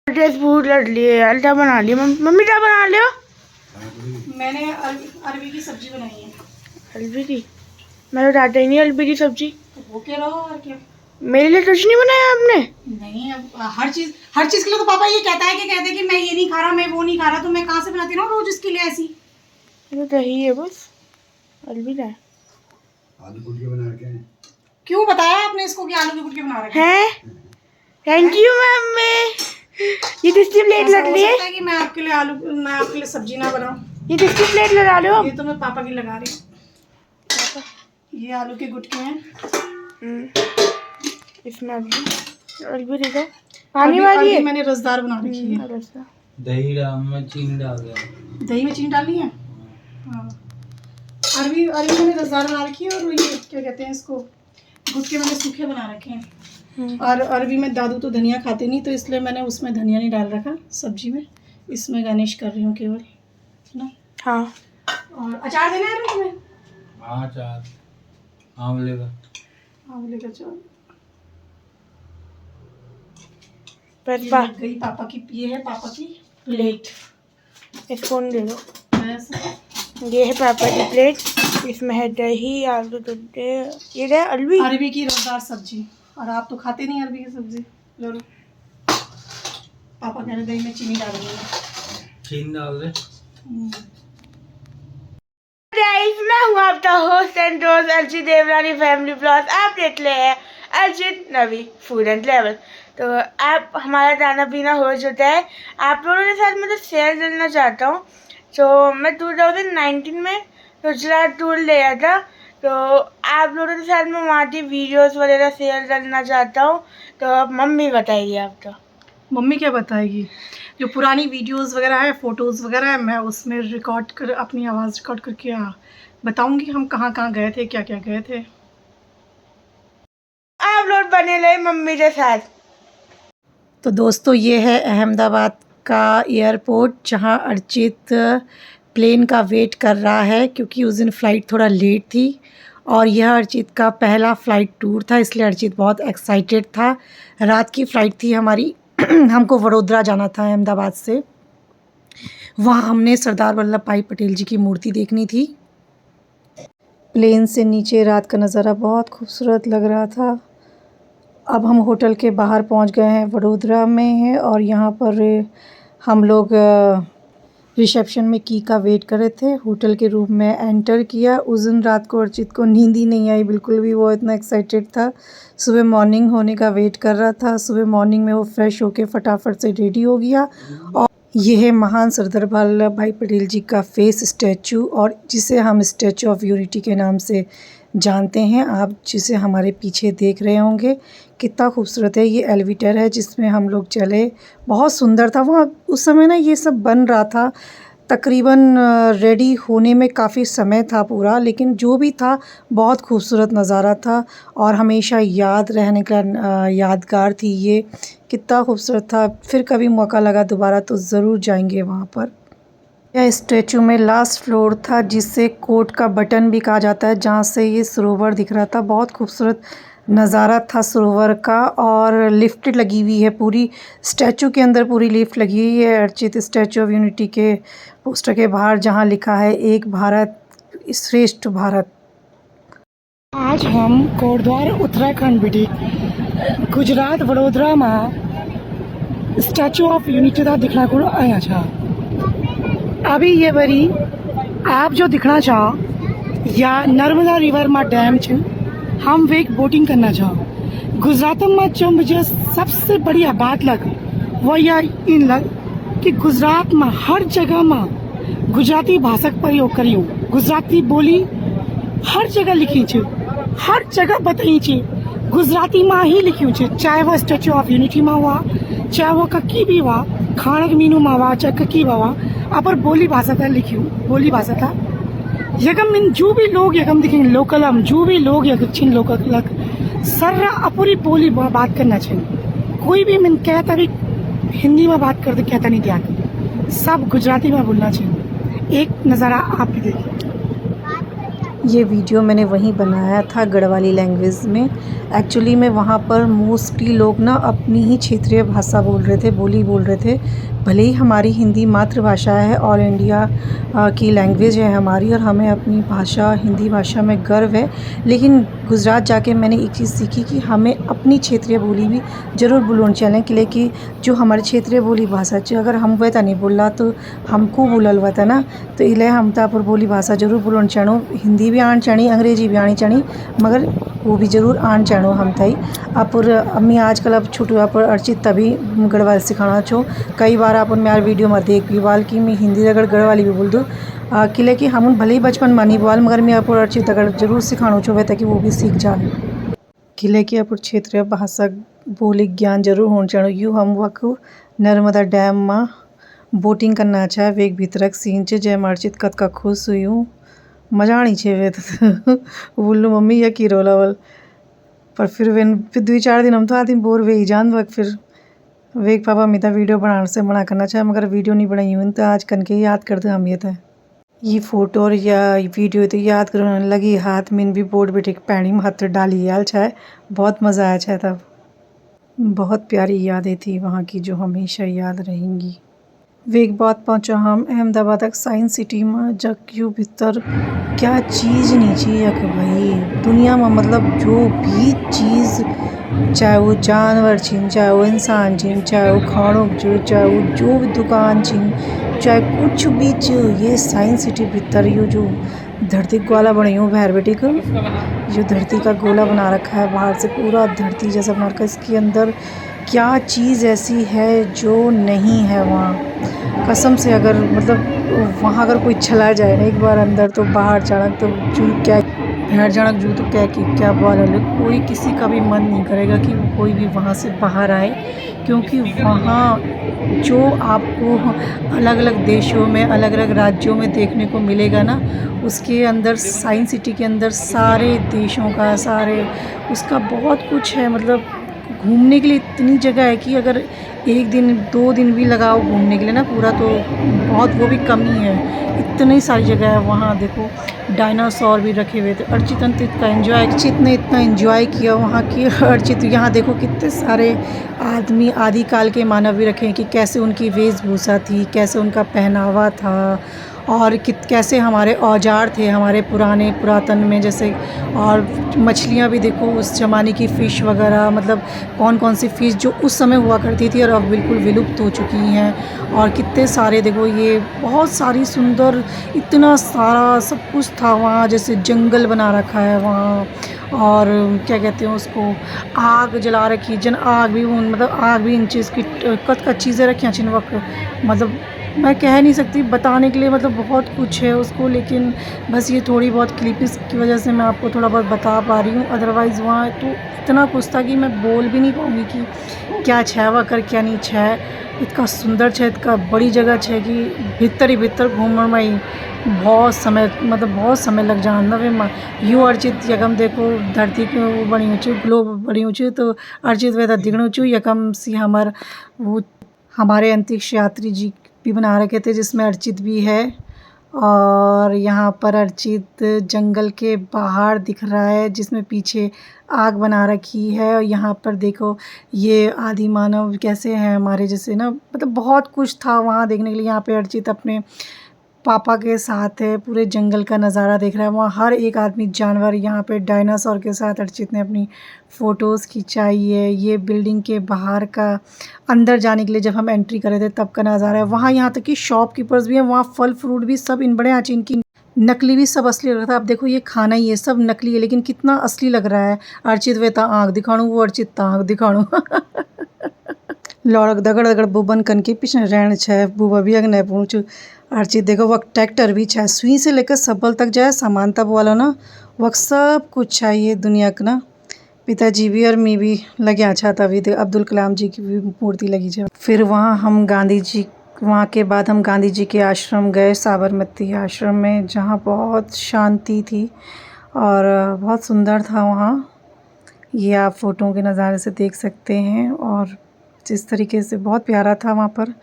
Dress बहुत लड़ लिए, अल्टा बना लिया। मम्मी क्या बना लियो? मैंने अरबी की सब्जी बनाई है। अरबी की? मैंने डाटा ही नहीं अरबी की सब्जी। तो वो क्या रहो और क्या? मेरे लिए कुछ नहीं बनाया आपने? नहीं, अब हर चीज के लिए तो पापा ये कहता है कि मैं ये नहीं खा रहा, मैं वो नहीं खा रहा, तो मैं कहाँ से बनाती रहूं रोज इसके लिए ऐसी? तो दही है बस, अरबी का है। आलू गुटके बना रखे हैं। क्यों बताया आपने इसको कि आलू के गुटके बना रखे हैं? Thank you ma'am. ये किसकी प्लेट लड़ रही है? कि मैं आपके लिए सब्जी ना बनाऊं। ये किसकी प्लेट लगा रहे हो? ये तो मैं पापा की लगा रही हूँ। ये आलू के गुटके हैं। इसमें अरबी देखो पानी वाली है। मैंने रसदार बना रखी है। दही में चीनी डाल दिया। दही में चीनी डालनी है। हाँ, अरबी मैंने रसदार बना रखी है। और ये क्या कहते हैं इसको, गुटके मैंने सूखे बना रखे हैं। और अरबी में दादू तो धनिया खाते नहीं, तो इसलिए मैंने उसमें धनिया नहीं डाल रखा सब्जी में। इसमें गार्निश कर रही हूँ केवल, है ना? हाँ। और अचार देना है तुम्हें? हाँ, अचार आंवले का अचार। गई पापा की, ये है पापा की प्लेट। स्पून दे दो। ऐसा। ये है पापा की प्लेट, इसमें है दही, आलू, दूधे, ये है अरबी की रसदार सब्जी। और आप तो खाते नहीं अरबी की सब्जी। लो पापा कह रहे दही में चीनी डाल देंगे। चीनी डाल दे। मैं हूँ आपका होस्ट एंड दोस्त अर्चित देवरानी फैमिली ब्लॉग। आप देख रहे हैं अर्चित नवी फूड एंड ट्रैवल। तो आप हमारा खाना पीना हो चुका है। आप लोगों के साथ मैं तो शेयर करना चाहता हूँ। तो मैं 2019 में गुजरात टूर ले आया था, तो आप लोगों के साथ मैं वहाँ की वीडियोस वगैरह शेयर करना चाहता हूँ। तो अब मम्मी बताइए आप। तो मम्मी क्या बताएगी? जो पुरानी वीडियोस वगैरह है, फ़ोटोज़ वगैरह है, मैं उसमें रिकॉर्ड कर, अपनी आवाज़ रिकॉर्ड करके बताऊंगी हम कहाँ कहाँ गए थे, क्या क्या गए थे। आप लोग बने रहे मम्मी के साथ। तो दोस्तों, ये है अहमदाबाद का एयरपोर्ट, जहाँ अर्चित प्लेन का वेट कर रहा है, क्योंकि उस दिन फ़्लाइट थोड़ा लेट थी। और यह अर्चित का पहला फ़्लाइट टूर था, इसलिए अर्चित बहुत एक्साइटेड था। रात की फ़्लाइट थी हमारी। हमको वडोदरा जाना था अहमदाबाद से। वहाँ हमने सरदार वल्लभ भाई पटेल जी की मूर्ति देखनी थी। प्लेन से नीचे रात का नज़ारा बहुत खूबसूरत लग रहा था। अब हम होटल के बाहर पहुँच गए हैं, वडोदरा में है। और यहाँ पर हम लोग रिसेप्शन में की का वेट कर रहे थे। होटल के रूम में एंटर किया। उस दिन रात को अर्चित को नींद ही नहीं आई बिल्कुल भी, वो इतना एक्साइटेड था। सुबह मॉर्निंग होने का वेट कर रहा था। सुबह मॉर्निंग में वो फ्रेश होके फटाफट से रेडी हो गया। और ये है महान सरदार वल्लभ भाई पटेल जी का फेस स्टैचू, और जिसे हम स्टैचू ऑफ यूनिटी के नाम से जानते हैं। आप जिसे हमारे पीछे देख रहे होंगे, कितना खूबसूरत है। ये एलिवेटर है जिसमें हम लोग चले, बहुत सुंदर था। वहाँ उस समय ना ये सब बन रहा था, तकरीबन रेडी होने में काफ़ी समय था पूरा, लेकिन जो भी था बहुत खूबसूरत नज़ारा था और हमेशा याद रहने का यादगार थी ये। कितना खूबसूरत था। फिर कभी मौका लगा दोबारा तो ज़रूर जाएंगे वहाँ पर। यह स्टैचू में लास्ट फ्लोर था, जिसे कोर्ट का बटन भी कहा जाता है, जहाँ से ये सरोवर दिख रहा था। बहुत खूबसूरत नज़ारा था सरोवर का। और लिफ्ट लगी हुई है पूरी स्टैचू के अंदर, पूरी लिफ्ट लगी हुई है अर्चित स्टैचू ऑफ यूनिटी के पोस्टर के बाहर, जहाँ लिखा है एक भारत श्रेष्ठ भारत। आज हम कोटद्वार उत्तराखंड बेटी गुजरात वडोदरा में स्टैचू ऑफ यूनिटी का दिखना को आया था। अभी ये बरी आप जो दिखना चाहो या नर्मदा रिवर में डैम छ, हम वेक बोटिंग करना चाहो। गुजरात में जो मुझे सबसे बढ़िया बात लग वो यह इन लग कि गुजरात में हर जगह में गुजराती भाषा का प्रयोग करियो। गुजराती बोली हर जगह लिखी छ, हर जगह बताई छ, गुजराती में ही लिखी छ। चाहे वह स्टैचू ऑफ यूनिटी में हुआ, चाहे वो कक्की भी हुआ, खानक मीनू में हुआ, चाहे कक्की हुआ, अपर बोली भाषा था लिखी, बोली भाषा था। यगम इन जो भी लोग यगम दिखेंगे लोकल, हम जो भी लोग यक्षिण लोग सर्रा अपूरी बोली बात करना चाहिए। कोई भी मन कहता भी हिंदी में बात करते कहता नहीं दिया, सब गुजराती में बोलना चाहिए। एक नज़ारा आप भी देखिए, ये वीडियो मैंने वहीं बनाया था गढ़वाली लैंग्वेज में। एक्चुअली में वहाँ पर मोस्टली लोग ना अपनी ही क्षेत्रीय भाषा बोल रहे थे, बोली बोल रहे थे। भले ही हमारी हिंदी मातृभाषा है, ऑल इंडिया की लैंग्वेज है हमारी, और हमें अपनी भाषा हिंदी भाषा में गर्व है, लेकिन गुजरात जाके मैंने एक चीज़ सीखी कि हमें अपनी क्षेत्रीय बोली भी ज़रूर बोलनी चाहिए। कि लेकिन जो हमारी क्षेत्रीय बोली भाषा है, अगर हम वह नहीं बोला तो हमको बोलल हुआ था ना, तो इले हम तापुर बोली भाषा ज़रूर बोलनी चाहिए। हिंदी भी आनी चाहिए, अंग्रेजी भी आनी चाहिए, मगर वो भी ज़रूर आन चाहिए हम थई। अपुर अम्मी आजकल अब छुटुआ पर अर्चित तभी गढ़वाली सिखाना छो। कई बार अपन में यार वीडियो में देख भी वाल कि मैं हिंदी अगर गढ़वाली भी बोल दूँ किले कि हम भले ही बचपन में नहीं बोल, मगर मैं अपुर अर्चित अगर ज़रूर सिखाना छो वह ताकि वो भी सीख जाए। किले कि अपुर क्षेत्रीय भाषा बोली ज्ञान जरूर होना चाहिए। यू हम वक नर्मदा डैम में बोटिंग करना चाहे, वेग भीतरक सीन छे जय अर्चित कतका खुश हुई हूँ, मजा आनी छे वे तो बोलूँ मम्मी या की रोलावल। पर फिर 2-4 दिन हम तो आदमी बोर वे ही जान वक्त फिर वेग पापा मिता वीडियो बनाने से मना करना चाहे, मगर वीडियो नहीं बनाई हूँ तो आज कन के याद करते हम ये फ़ोटो और या वीडियो तो याद करने लगी हाथ में भी बोर्ड बेटे पैणी में हाथ डाली आल चाहे, बहुत मज़ा आया चाहे। तब बहुत प्यारी यादें थी वहाँ की जो हमेशा याद रहेंगी। वेग बाद पहुँचा हम अहमदाबाद तक साइंस सिटी में, जब क्यों भीतर क्या चीज़ नहीं चाहिए भाई दुनिया में, मतलब जो भी चीज़ चाहे वो जानवर छिन, चाहे वो इंसान छिन, चाहे वो खानों जो, चाहे वो जो भी दुकान छिन, चाहे कुछ भी ये साइंस सिटी भीतर यो जो धरती गोला बनी हो बाहर बेटी को, जो धरती का गोला बना रखा है बाहर से पूरा धरती जैसा बना रखा है, इसके अंदर क्या चीज़ ऐसी है जो नहीं है वहाँ। कसम से अगर मतलब वहाँ अगर कोई चला जाए ना एक बार अंदर, तो बाहर जाना तो जू क्या बाहर जाना जू तो क्या बोल है, कोई किसी का भी मन नहीं करेगा कि कोई भी वहाँ से बाहर आए, क्योंकि वहाँ जो आपको अलग अलग देशों में अलग अलग राज्यों में देखने को मिलेगा ना, उसके अंदर साइंस सिटी के अंदर सारे देशों का सारे उसका बहुत कुछ है। मतलब घूमने के लिए इतनी जगह है कि अगर 1 दिन 2 दिन भी लगाओ घूमने के लिए ना पूरा, तो बहुत वो भी कम ही है, इतनी सारी जगह है वहाँ। देखो डायनासोर भी रखे हुए थे। अर्चित ने इतना एंजॉय किया वहाँ की। अर्चित यहाँ देखो कितने सारे आदमी आदिकाल के मानव भी रखे हैं कि कैसे उनकी वेशभूषा थी, कैसे उनका पहनावा था, और कैसे हमारे औजार थे हमारे पुरातन में जैसे। और मछलियाँ भी देखो उस ज़माने की फ़िश वगैरह, मतलब कौन कौन सी फ़िश जो उस समय हुआ करती थी और अब बिल्कुल विलुप्त हो चुकी हैं। और कितने सारे देखो ये बहुत सारी सुंदर, इतना सारा सब कुछ था वहाँ, जैसे जंगल बना रखा है वहाँ। और क्या कहते हैं उसको, आग जला रखी जन, आग भी मतलब आग भी इन चीज़ की कत चीज़ें रखी हैं वक्त, मतलब मैं कह नहीं सकती बताने के लिए, मतलब बहुत कुछ है उसको, लेकिन बस ये थोड़ी बहुत क्लिप्स की वजह से मैं आपको थोड़ा बहुत बता पा रही हूँ। अदरवाइज़ वहाँ तो इतना कुछ था कि मैं बोल भी नहीं पाऊँगी कि क्या छः वहाँ कर क्या नहीं छः। इतना सुंदर छः, इतना बड़ी जगह छः कि भीतर ही भीतर घूमने में ही बहुत समय लग जाना वे में। यू अर्चित यकम देखो धरती के वो बनी ऊँची ग्लोब बनी ऊँची, तो अर्चित वे दिखण चू यकम सी हमारे अंतरिक्ष यात्री जी भी बना रखे थे जिसमें अर्चित भी है। और यहाँ पर अर्चित जंगल के बाहर दिख रहा है जिसमें पीछे आग बना रखी है। और यहाँ पर देखो ये आदि मानव कैसे हैं हमारे जैसे ना, मतलब बहुत कुछ था वहाँ देखने के लिए। यहाँ पे अर्चित अपने पापा के साथ है, पूरे जंगल का नज़ारा देख रहा है वहाँ, हर एक आदमी जानवर। यहाँ पे डायनासोर के साथ अर्चित ने अपनी फ़ोटोज़ खिंचाई है। ये बिल्डिंग के बाहर का अंदर जाने के लिए जब हम एंट्री करे थे तब का नज़ारा है वहाँ। यहाँ तक कि शॉपकीपर्स भी हैं वहाँ, फल फ्रूट भी सब इन बड़े आँच इनकी नकली भी सब असली लग रहा था। अब देखो ये खाना ही है सब नकली है, लेकिन कितना असली लग रहा है। अर्चित वे ता आँख दिखाणु, वो अर्चित ता आँख दिखाणु लौड़क दगड़ दगड़ बुबन कन के पीछे रहन छे, बुबा भी अगने पहुँच। अर्चित देखो वक्त ट्रैक्टर भी छे, सुई से लेकर सबल तक जाए सामान तब वाला ना, वक्त सब कुछ चाहिए दुनिया का ना। पिताजी भी और मी भी लगे अच्छा तभी अब्दुल कलाम जी की भी मूर्ति लगी है। फिर वहाँ के बाद हम गांधी जी के आश्रम गए, साबरमती आश्रम में, जहाँ बहुत शांति थी और बहुत सुंदर था वहाँ। ये आप फ़ोटो के नज़ारे से देख सकते हैं। और जिस तरीके से बहुत प्यारा था वहाँ पर।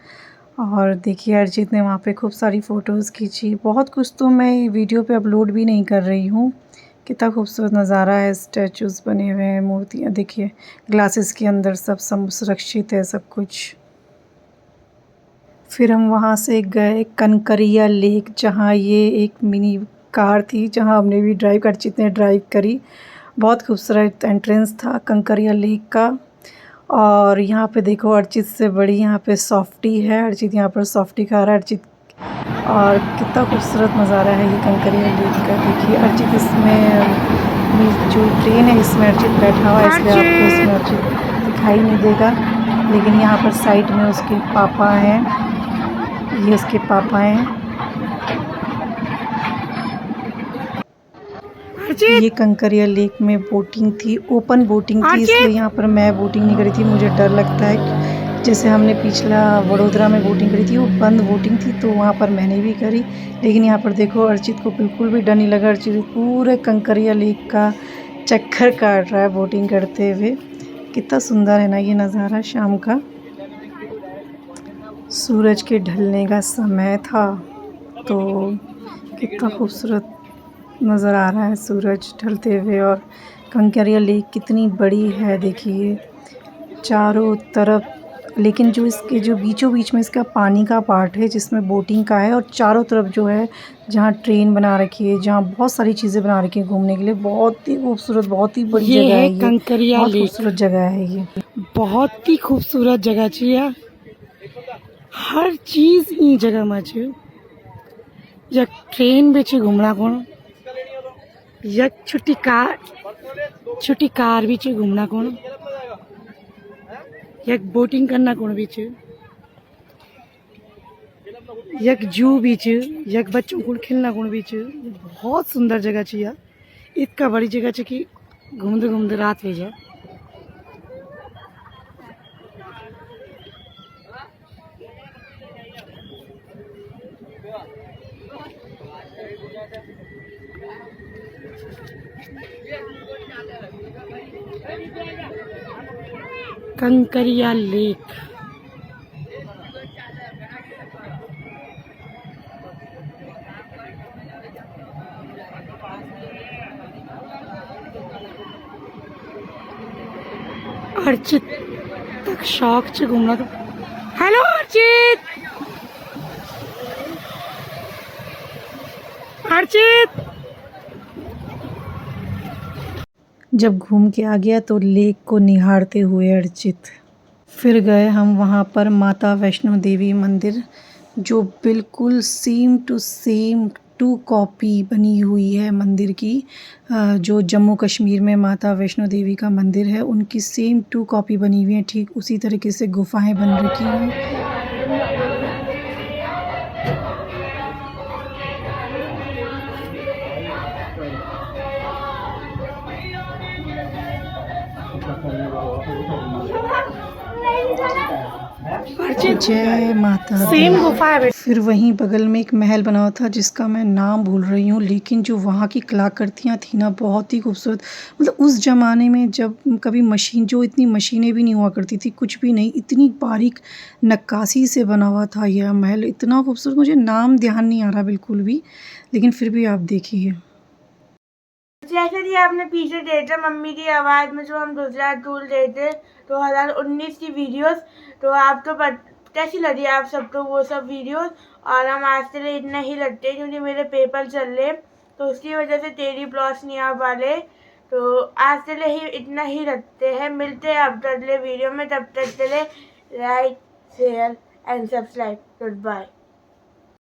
और देखिए अर्चित ने वहाँ पे खूब सारी फ़ोटोज़ खींची। बहुत कुछ तो मैं वीडियो पे अपलोड भी नहीं कर रही हूँ। कितना खूबसूरत नज़ारा है, स्टैचूज़ बने हुए हैं, मूर्तियाँ देखिए, ग्लासेस के अंदर सब सुरक्षित है सब कुछ। फिर हम वहाँ से गए कंकरिया लेक, जहाँ ये एक मिनी कार थी, जहाँ हमने भी अर्चित ने ड्राइव करी। बहुत खूबसूरत एंट्रेंस था कंकरिया लेक का। और यहाँ पे देखो अर्चित से बड़ी यहाँ पे सॉफ्टी है, अर्चित यहाँ पर सॉफ्टी खा रहा है अर्चित। और कितना खूबसूरत नज़ारा है ये कंकरिया लेक का। देखिए अर्चित इसमें जो ट्रेन है इसमें अर्चित बैठा हुआ है, इसलिए आपको इसमें अर्चित दिखाई नहीं देगा। लेकिन यहाँ पर साइड में उसके पापा हैं, ये उसके पापा हैं। ये कंकरिया लेक में बोटिंग थी, ओपन बोटिंग थी, इसलिए यहाँ पर मैं बोटिंग नहीं करी थी, मुझे डर लगता है। जैसे हमने पिछला वडोदरा में बोटिंग करी थी, वो बंद बोटिंग थी, तो वहाँ पर मैंने भी करी। लेकिन यहाँ पर देखो अर्चित को बिल्कुल भी डर नहीं लगा। अर्चित पूरे कंकरिया लेक का चक्कर काट रहा है बोटिंग करते हुए। कितना सुंदर है ना ये नज़ारा शाम का। सूरज के ढलने का समय था, तो कितना खूबसूरत नज़र आ रहा है सूरज ढलते हुए। और कंकरिया लेक कितनी बड़ी है देखिए चारों तरफ। लेकिन जो इसके जो बीचों बीच में इसका पानी का पार्ट है जिसमें बोटिंग का है, और चारों तरफ जो है जहाँ ट्रेन बना रखी है, जहाँ बहुत सारी चीज़ें बना रखी है घूमने के लिए। बहुत ही खूबसूरत, बहुत ही बड़ी जगह है ये। कंकरिया लेक खूबसूरत जगह है ये, बहुत ही खूबसूरत जगह है। हर चीज़ इन जगह में है। या ट्रेन में घूमना कौन, या छोटी कार भी घूमना कौन, या बोटिंग करना कौन भी, या जू भी, या बच्चों को खेलना कौन भी। बहुत सुंदर जगह है यार, इतना बड़ी जगह है कि घूमते घूमते रात हो जाए। कंकरिया लेक। अर्चित तक शौक से घूमना था। हेलो अर्चित, अर्चित। जब घूम के आ गया तो लेक को निहारते हुए अर्चित। फिर गए हम वहाँ पर माता वैष्णो देवी मंदिर, जो बिल्कुल सेम टू सेम 2 कॉपी बनी हुई है मंदिर की। जो जम्मू कश्मीर में माता वैष्णो देवी का मंदिर है, उनकी सेम 2 कॉपी बनी हुई है। ठीक उसी तरीके से गुफाएं बन रखी हैं। जय माता सेम गुफा है। फिर वहीं बगल में एक महल बना हुआ था जिसका मैं नाम भूल रही हूँ, लेकिन जो वहाँ की कलाकृतियाँ थी ना बहुत ही खूबसूरत। मतलब उस ज़माने में जब कभी मशीन, जो इतनी मशीनें भी नहीं हुआ करती थी, कुछ भी नहीं, इतनी बारीक नक्काशी से बना हुआ था यह महल, इतना खूबसूरत। मुझे नाम ध्यान नहीं आ रहा बिल्कुल भी, लेकिन फिर भी आप देखिए। जैसे कि आपने पीछे देखा मम्मी की आवाज़ में जो हम गुजरात टूर गए थे 2019 की वीडियोस, तो आपको कैसी लगी आप सबको वो सब वीडियोस। और हम आज से इतना ही लगते हैं क्योंकि मेरे पेपर चल रहे, तो उसकी वजह से तेरी ब्लॉग्स नहीं आ पा रहे। तो आज से ही इतना ही रखते हैं, मिलते हैं अब अगले वीडियो में। तब तक के लिए like share and subscribe. Good bye.